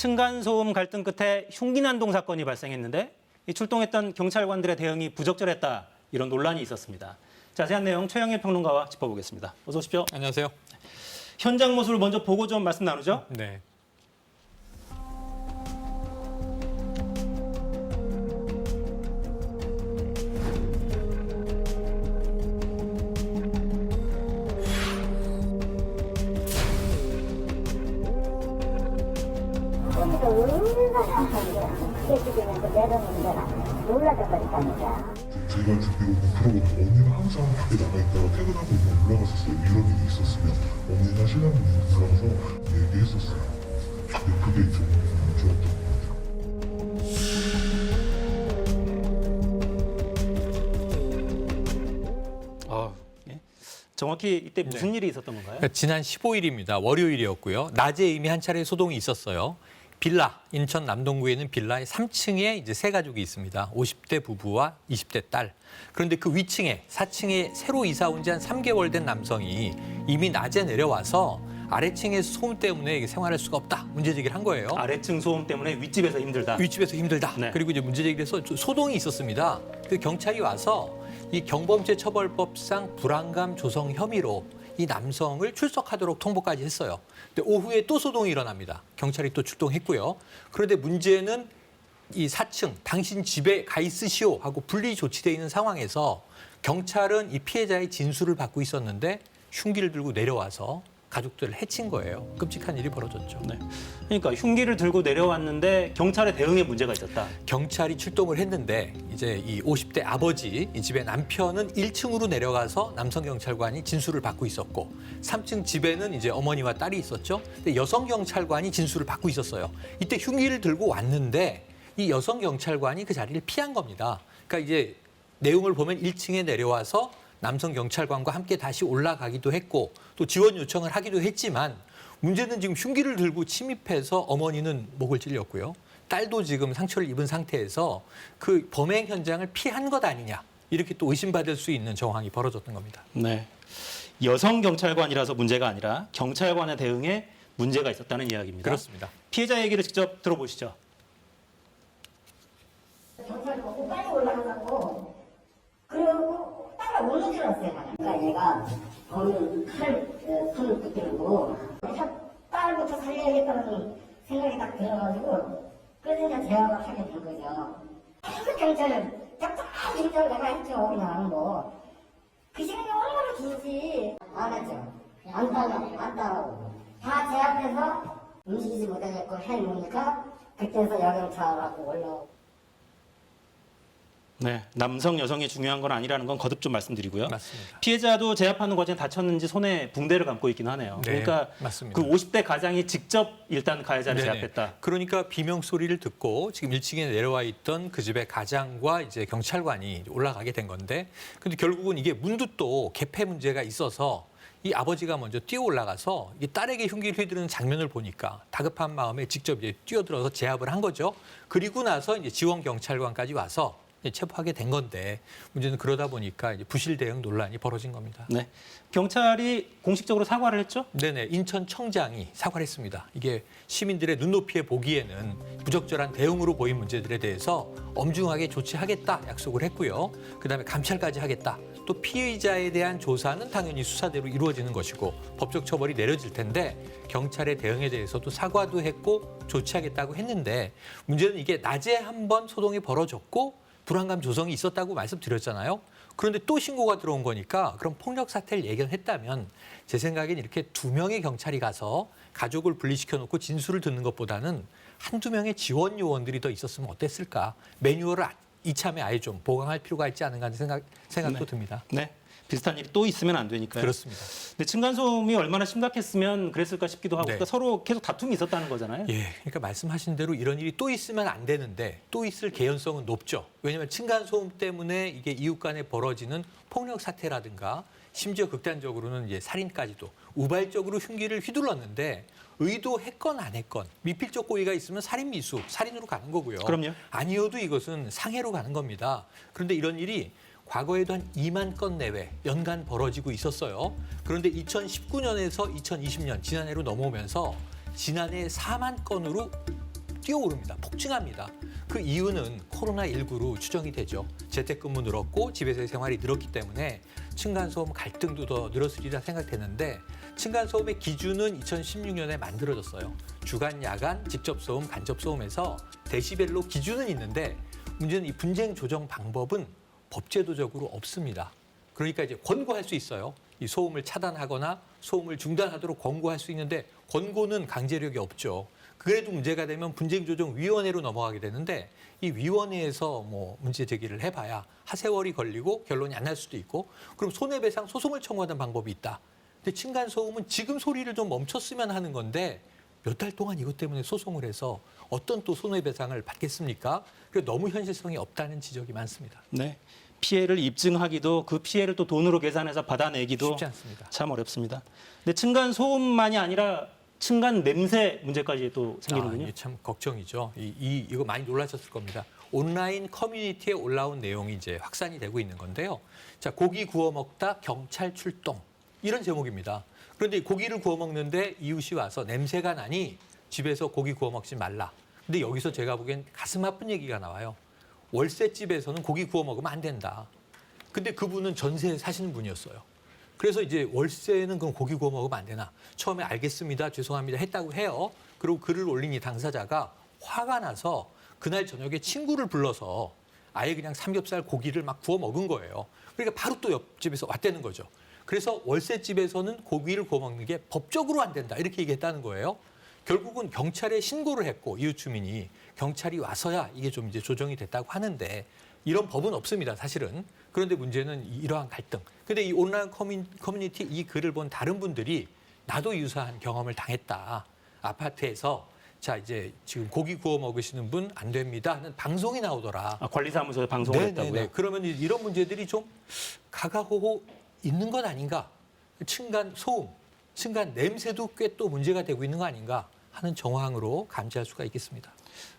층간소음 갈등 끝에 흉기난동 사건이 발생했는데 이 출동했던 경찰관들의 대응이 부적절했다 이런 논란이 있었습니다. 자세한 내용 최영일 평론가와 짚어보겠습니다. 어서 오십시오. 안녕하세요. 현장 모습을 먼저 보고 좀 말씀 나누죠. 네. 제가 듣기로는 그러고 언니는 항상 밖에 나가 있다가 퇴근하고 있으면 올라갔었어요. 이런 일이 있었으면 언니나 신랑이 올라가서 얘기했었어요. 근데 그게 좀 좋았던 것 같아요. 예. 정확히 이때 무슨 일이 있었던 건가요? 그러니까 지난 15일입니다. 월요일이었고요. 낮에 이미 한 차례 소동이 있었어요. 빌라, 인천 남동구에 있는 빌라의 3층에 이제 세 가족이 있습니다. 50대 부부와 20대 딸. 그런데 그 위층에 4층에 새로 이사 온 지 한 3개월 된 남성이 이미 낮에 내려와서 아래층에서 소음 때문에 생활할 수가 없다. 문제제기를 한 거예요. 아래층 소음 때문에 윗집에서 힘들다. 윗집에서 힘들다. 네. 그리고 이제 문제제기를 해서 소동이 있었습니다. 그 경찰이 와서 이 경범죄 처벌법상 불안감 조성 혐의로 이 남성을 출석하도록 통보까지 했어요. 근데 오후에 또 소동이 일어납니다. 경찰이 또 출동했고요. 그런데 문제는 이 4층 당신 집에 가 있으시오 하고 분리 조치되어 있는 상황에서 경찰은 이 피해자의 진술을 받고 있었는데 흉기를 들고 내려와서 가족들을 해친 거예요. 끔찍한 일이 벌어졌죠. 네. 그러니까 흉기를 들고 내려왔는데 경찰의 대응에 문제가 있었다. 경찰이 출동을 했는데 이제 이 50대 아버지 이 집의 남편은 1층으로 내려가서 남성 경찰관이 진술을 받고 있었고 3층 집에는 이제 어머니와 딸이 있었죠. 근데 여성 경찰관이 진술을 받고 있었어요. 이때 흉기를 들고 왔는데 이 여성 경찰관이 그 자리를 피한 겁니다. 그러니까 이제 내용을 보면 1층에 내려와서 남성 경찰관과 함께 다시 올라가기도 했고 또 지원 요청을 하기도 했지만 문제는 지금 흉기를 들고 침입해서 어머니는 목을 찔렸고요. 딸도 지금 상처를 입은 상태에서 그 범행 현장을 피한 것 아니냐. 이렇게 또 의심받을 수 있는 정황이 벌어졌던 겁니다. 네. 여성 경찰관이라서 문제가 아니라 경찰관의 대응에 문제가 있었다는 이야기입니다. 그렇습니다. 피해자 얘기를 직접 들어보시죠. 경찰이 보고 빨리 올라가고 그러고 따라 올라들었어요. 그러니까 얘가 저는 손을 붙들고 딸부터 살려야겠다는 생각이 딱 들어가지고 그래서 그냥 대화를 하게 된 거죠. 계속 경찰을 쫙쫙 진짜 내가 했죠. 그냥 뭐 그 시간이 얼마나 길지. 안 했죠. 안 따라오고 다 제 앞에서 움직이지 못하겠고 해놓으니까 그때서 여경찰하고 올라오고. 네, 남성, 여성이 중요한 건 아니라는 건 거듭 좀 말씀드리고요. 맞습니다. 피해자도 제압하는 과정에 다쳤는지 손에 붕대를 감고 있긴 하네요. 네, 그러니까 맞습니다. 그 50대 가장이 직접 일단 가해자를 네네. 제압했다. 그러니까 비명 소리를 듣고 지금 1층에 내려와 있던 그 집의 가장과 이제 경찰관이 올라가게 된 건데, 근데 결국은 이게 문도 또 개폐 문제가 있어서 이 아버지가 먼저 뛰어 올라가서 이 딸에게 흉기를 휘두르는 장면을 보니까 다급한 마음에 직접 이제 뛰어들어서 제압을 한 거죠. 그리고 나서 이제 지원 경찰관까지 와서 체포하게 된 건데 문제는 그러다 보니까 이제 부실 대응 논란이 벌어진 겁니다. 네, 경찰이 공식적으로 사과를 했죠? 네네, 인천청장이 사과를 했습니다. 이게 시민들의 눈높이에 보기에는 부적절한 대응으로 보인 문제들에 대해서 엄중하게 조치하겠다 약속을 했고요. 그다음에 감찰까지 하겠다. 또 피의자에 대한 조사는 당연히 수사대로 이루어지는 것이고 법적 처벌이 내려질 텐데 경찰의 대응에 대해서도 사과도 했고 조치하겠다고 했는데 문제는 이게 낮에 한번 소동이 벌어졌고 불안감 조성이 있었다고 말씀드렸잖아요. 그런데 또 신고가 들어온 거니까 그럼 폭력 사태를 예견했다면 제 생각엔 이렇게 2명의 경찰이 가서 가족을 분리시켜놓고 진술을 듣는 것보다는 한두 명의 지원 요원들이 더 있었으면 어땠을까. 매뉴얼을 이참에 아예 좀 보강할 필요가 있지 않은가 하는 생각도 네. 듭니다. 네, 비슷한 일이 또 있으면 안 되니까요. 그렇습니다. 근데 층간소음이 얼마나 심각했으면 그랬을까 싶기도 하고 네. 그러니까 서로 계속 다툼이 있었다는 거잖아요. 예, 그러니까 말씀하신 대로 이런 일이 또 있으면 안 되는데 또 있을 개연성은 높죠. 왜냐하면 층간소음 때문에 이게 이웃 간에 벌어지는 폭력 사태라든가 심지어 극단적으로는 이제 살인까지도 우발적으로 흉기를 휘둘렀는데 의도했건 안 했건 미필적 고의가 있으면 살인 미수, 살인으로 가는 거고요. 그럼요. 아니어도 이것은 상해로 가는 겁니다. 그런데 이런 일이 과거에도 한 2만 건 내외 연간 벌어지고 있었어요. 그런데 2019년에서 2020년 지난해로 넘어오면서 지난해 4만 건으로 뛰어오릅니다. 폭증합니다. 그 이유는 코로나19로 추정이 되죠. 재택근무 늘었고 집에서의 생활이 늘었기 때문에 층간소음 갈등도 더 늘었으리라 생각되는데 층간소음의 기준은 2016년에 만들어졌어요. 주간, 야간, 직접소음, 간접소음에서 데시벨로 기준은 있는데 문제는 이 분쟁 조정 방법은 법제도적으로 없습니다. 그러니까 이제 권고할 수 있어요. 이 소음을 차단하거나 소음을 중단하도록 권고할 수 있는데 권고는 강제력이 없죠. 그래도 문제가 되면 분쟁조정위원회로 넘어가게 되는데 이 위원회에서 뭐 문제 제기를 해봐야 하세월이 걸리고 결론이 안 날 수도 있고 그럼 손해배상 소송을 청구하는 방법이 있다. 근데 층간소음은 지금 소리를 좀 멈췄으면 하는 건데 몇 달 동안 이것 때문에 소송을 해서 어떤 또 손해배상을 받겠습니까? 그래서 너무 현실성이 없다는 지적이 많습니다. 네. 피해를 입증하기도 그 피해를 또 돈으로 계산해서 받아내기도 쉽지 않습니다. 참 어렵습니다. 근데 층간 소음만이 아니라 층간 냄새 문제까지 또 생기는군요. 이게 참 걱정이죠. 이거 많이 놀라셨을 겁니다. 온라인 커뮤니티에 올라온 내용이 이제 확산이 되고 있는 건데요. 자, 고기 구워 먹다 경찰 출동 이런 제목입니다. 그런데 고기를 구워 먹는데 이웃이 와서 냄새가 나니 집에서 고기 구워 먹지 말라. 근데 여기서 제가 보기엔 가슴 아픈 얘기가 나와요. 월세집에서는 고기 구워 먹으면 안 된다. 근데 그분은 전세에 사시는 분이었어요. 그래서 이제 월세는 그럼 고기 구워 먹으면 안 되나? 처음에 알겠습니다, 죄송합니다 했다고 해요. 그리고 글을 올린 이 당사자가 화가 나서 그날 저녁에 친구를 불러서 아예 그냥 삼겹살 고기를 막 구워 먹은 거예요. 그러니까 바로 또 옆집에서 왔다는 거죠. 그래서 월세집에서는 고기를 구워 먹는 게 법적으로 안 된다 이렇게 얘기했다는 거예요. 결국은 경찰에 신고를 했고 이웃 주민이 경찰이 와서야 이게 좀 이제 조정이 됐다고 하는데 이런 법은 없습니다, 사실은. 그런데 문제는 이러한 갈등. 근데 이 온라인 커뮤니티 이 글을 본 다른 분들이 나도 유사한 경험을 당했다. 아파트에서 자 이제 지금 고기 구워 먹으시는 분 안 됩니다 하는 방송이 나오더라. 관리사무소에 방송을 했다고요? 그러면 이런 문제들이 좀 가가호호 있는 것 아닌가? 층간 소음, 층간 냄새도 꽤 또 문제가 되고 있는 거 아닌가 하는 정황으로 감지할 수가 있겠습니다.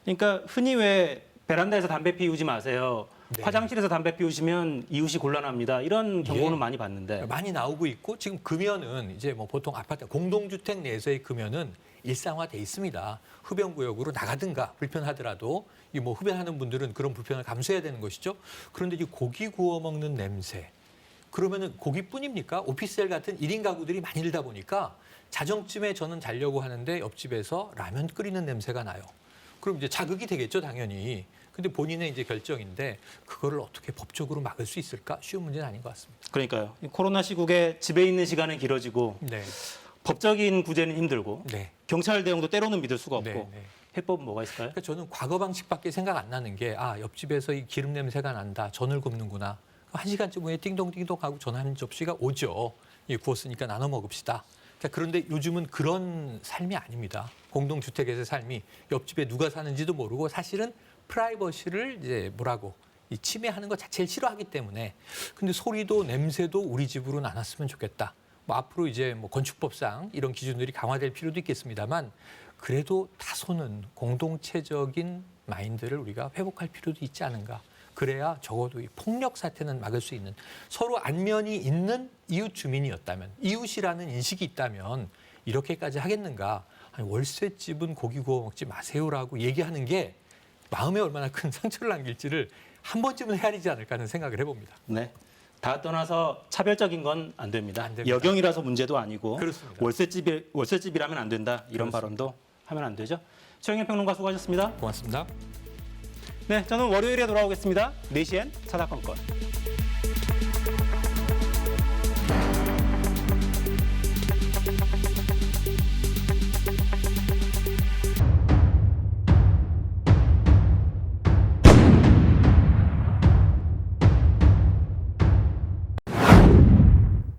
그러니까 흔히 왜 베란다에서 담배 피우지 마세요. 네. 화장실에서 담배 피우시면 이웃이 곤란합니다. 이런 경고는 예. 많이 봤는데. 많이 나오고 있고 지금 금연은 이제 뭐 보통 아파트 공동주택 내에서의 금연은 일상화돼 있습니다. 흡연구역으로 나가든가 불편하더라도 이 뭐 흡연하는 분들은 그런 불편을 감수해야 되는 것이죠. 그런데 이 고기 구워 먹는 냄새. 그러면은 고기뿐입니까? 오피스텔 같은 1인 가구들이 많이 들다 보니까 자정쯤에 저는 자려고 하는데 옆집에서 라면 끓이는 냄새가 나요. 그럼 이제 자극이 되겠죠, 당연히. 근데 본인의 이제 결정인데 그거를 어떻게 법적으로 막을 수 있을까? 쉬운 문제는 아닌 것 같습니다. 그러니까요. 코로나 시국에 집에 있는 시간은 길어지고 네. 법적인 구제는 힘들고 네. 경찰 대응도 때로는 믿을 수가 없고 네, 네. 해법은 뭐가 있을까요? 그러니까 저는 과거 방식밖에 생각 안 나는 게 옆집에서 이 기름 냄새가 난다. 전을 굽는구나. 1시간쯤 후에 띵동띵동 하고 전 한 접시가 오죠. 구웠으니까 나눠 먹읍시다. 자, 그런데 요즘은 그런 삶이 아닙니다. 공동주택에서의 삶이 옆집에 누가 사는지도 모르고 사실은 프라이버시를 이제 이 침해하는 것 자체를 싫어하기 때문에 근데 소리도 냄새도 우리 집으로는 안 왔으면 좋겠다. 앞으로 이제 건축법상 이런 기준들이 강화될 필요도 있겠습니다만 그래도 다소는 공동체적인 마인드를 우리가 회복할 필요도 있지 않은가. 그래야 적어도 이 폭력 사태는 막을 수 있는 서로 안면이 있는 이웃 주민이었다면 이웃이라는 인식이 있다면 이렇게까지 하겠는가. 아니, 월세집은 고기 구워 먹지 마세요라고 얘기하는 게 마음에 얼마나 큰 상처를 남길지를 한 번쯤은 헤아리지 않을까 하는 생각을 해봅니다. 네. 다 떠나서 차별적인 건 안 됩니다. 안 됩니다. 여경이라서 문제도 아니고 그렇습니다. 월세집이라면 안 된다. 이런 그렇습니다. 발언도 하면 안 되죠. 최영일 평론가 수고하셨습니다. 고맙습니다. 네, 저는 월요일에 돌아오겠습니다. 4시엔 사사건건.